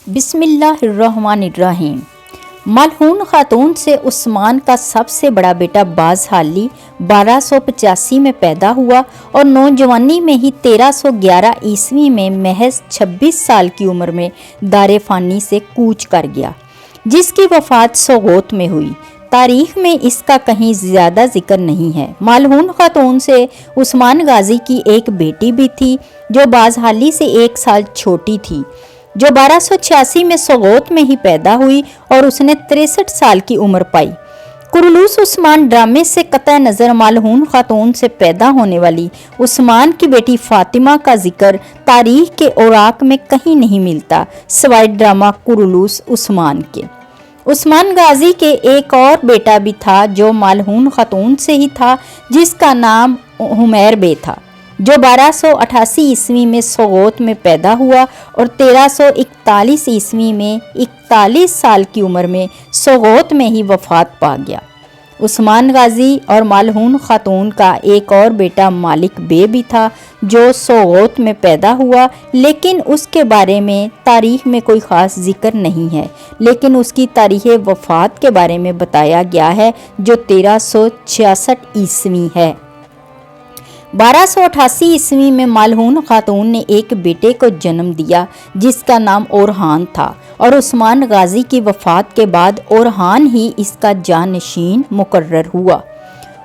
بسم اللہ الرحمن الرحیم۔ ملعون خاتون سے عثمان کا سب سے بڑا بیٹا بازحالی 1285 میں پیدا ہوا اور نوجوانی میں ہی 1311 عیسوی میں محض 26 سال کی عمر میں دار فانی سے کوچ کر گیا، جس کی وفات سوغوت میں ہوئی۔ تاریخ میں اس کا کہیں زیادہ ذکر نہیں ہے۔ ملعون خاتون سے عثمان غازی کی ایک بیٹی بھی تھی جو بازحالی سے 1 سال چھوٹی تھی، جو 1286 میں سوغوت میں ہی پیدا ہوئی اور اس نے 63 سال کی عمر پائی۔ قرولوس عثمان ڈرامے سے قطع نظر ملعون خاتون سے پیدا ہونے والی عثمان کی بیٹی فاطمہ کا ذکر تاریخ کے اوراق میں کہیں نہیں ملتا سوائے ڈرامہ قرولوس عثمان کے۔ عثمان غازی کے ایک اور بیٹا بھی تھا جو ملعون خاتون سے ہی تھا، جس کا نام حمیر بے تھا، جو 1288 عیسوی میں سوغوت میں پیدا ہوا اور 1341 عیسوی میں 41 سال کی عمر میں سوغوت میں ہی وفات پا گیا۔ عثمان غازی اور ملعون خاتون کا ایک اور بیٹا مالک بے بھی تھا جو سوغوت میں پیدا ہوا، لیکن اس کے بارے میں تاریخ میں کوئی خاص ذکر نہیں ہے، لیکن اس کی تاریخ وفات کے بارے میں بتایا گیا ہے جو 1366 عیسوی ہے۔ 1288 عیسوی میں ملعون خاتون نے ایک بیٹے کو جنم دیا جس کا نام اورحان تھا، اور عثمان غازی کی وفات کے بعد اورحان ہی اس کا جانشین مقرر ہوا۔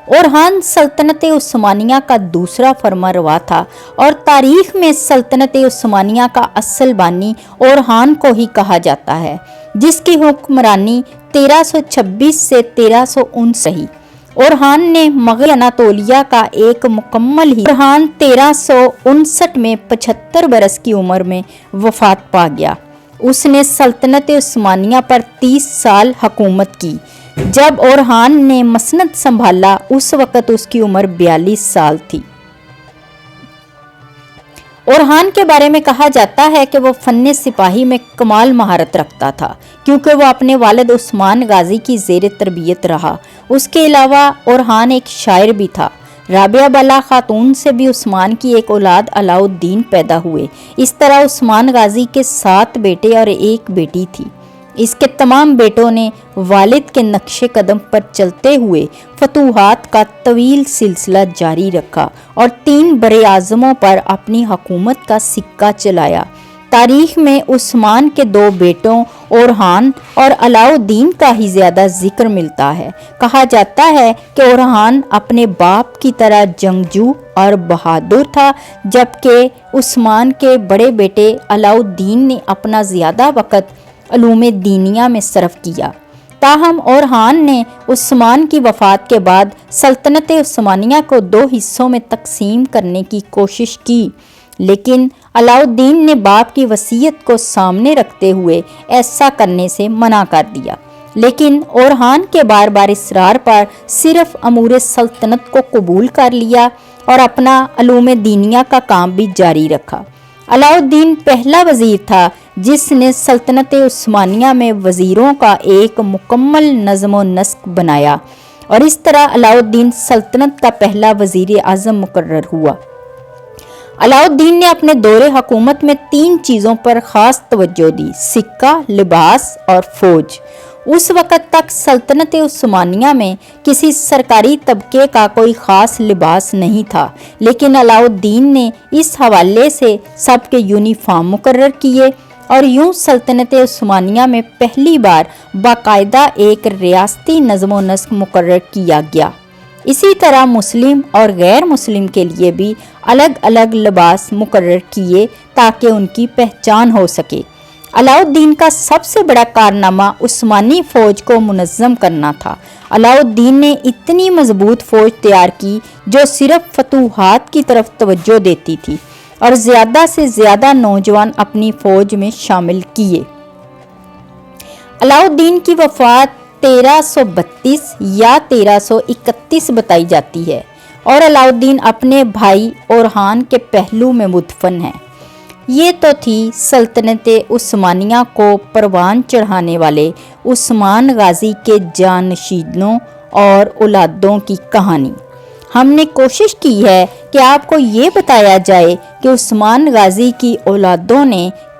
اورحان سلطنت عثمانیہ کا دوسرا فرما روا تھا اور تاریخ میں سلطنت عثمانیہ کا اصل بانی اورحان کو ہی کہا جاتا ہے، جس کی حکمرانی 1326 سے 1359 اورحان نے مغربی اناطولیہ کا ایک مکمل ہی۔ اورحان 1359 میں 75 برس کی عمر میں وفات پا گیا۔ اس نے سلطنت عثمانیہ پر 30 سال حکومت کی۔ جب اورحان نے مسند سنبھالا اس وقت اس کی عمر 42 سال تھی۔ اورحان کے بارے میں کہا جاتا ہے کہ وہ فن سپاہی میں کمال مہارت رکھتا تھا، کیونکہ وہ اپنے والد عثمان غازی کی زیر تربیت رہا۔ اس کے علاوہ اورحان ایک شاعر بھی تھا۔ رابعہ بالا خاتون سے بھی عثمان کی ایک اولاد علاء الدین پیدا ہوئے۔ اس طرح عثمان غازی کے 7 بیٹے اور 1 بیٹی تھی۔ اس کے تمام بیٹوں نے والد کے نقش قدم پر چلتے ہوئے فتوحات کا طویل سلسلہ جاری رکھا اور 3 بر اعظموں پر اپنی حکومت کا سکہ چلایا۔ تاریخ میں عثمان کے 2 بیٹوں اورحان اور علاء الدین کا ہی زیادہ ذکر ملتا ہے۔ کہا جاتا ہے کہ اورحان اپنے باپ کی طرح جنگجو اور بہادر تھا، جبکہ عثمان کے بڑے بیٹے علاء الدین نے اپنا زیادہ وقت علوم دینیہ میں صرف کیا۔ تاہم اورحان نے عثمان کی وفات کے بعد سلطنت عثمانیہ کو 2 حصوں میں تقسیم کرنے کی کوشش کی، لیکن علاء الدین نے باپ کی وصیت کو سامنے رکھتے ہوئے ایسا کرنے سے منع کر دیا، لیکن اورحان کے بار بار اصرار پر صرف امور سلطنت کو قبول کر لیا اور اپنا علوم دینیہ کا کام بھی جاری رکھا۔ علاء الدین پہلا وزیر تھا جس نے سلطنت عثمانیہ میں وزیروں کا ایک مکمل نظم و نسق بنایا، اور اس طرح علاء الدین سلطنت کا پہلا وزیر اعظم مقرر ہوا۔ علاء الدین نے اپنے دور حکومت میں 3 چیزوں پر خاص توجہ دی: سکہ، لباس اور فوج۔ اس وقت تک سلطنت عثمانیہ میں کسی سرکاری طبقے کا کوئی خاص لباس نہیں تھا، لیکن علاء الدین نے اس حوالے سے سب کے یونیفارم مقرر کیے، اور یوں سلطنت عثمانیہ میں پہلی بار باقاعدہ ایک ریاستی نظم و نسق مقرر کیا گیا۔ اسی طرح مسلم اور غیر مسلم کے لیے بھی الگ الگ لباس مقرر کیے تاکہ ان کی پہچان ہو سکے۔ علاء الدین کا سب سے بڑا کارنامہ عثمانی فوج کو منظم کرنا تھا۔ علاء الدین نے اتنی مضبوط فوج تیار کی جو صرف فتوحات کی طرف توجہ دیتی تھی، اور زیادہ سے زیادہ نوجوان اپنی فوج میں شامل کیے۔ علاء الدین کی وفات 1332 یا 1331 بتائی جاتی ہے، اور علاء الدین اپنے بھائی اورحان کے پہلو میں مدفن ہے۔ یہ تو تھی سلطنت عثمانیہ کو پروان چڑھانے والے عثمان غازی کے جانشینوں اور اولادوں کی کہانی۔ ہم نے کوشش کی ہے کہ آپ کو یہ بتایا جائے کہ عثمان غازی کی اولادوں نے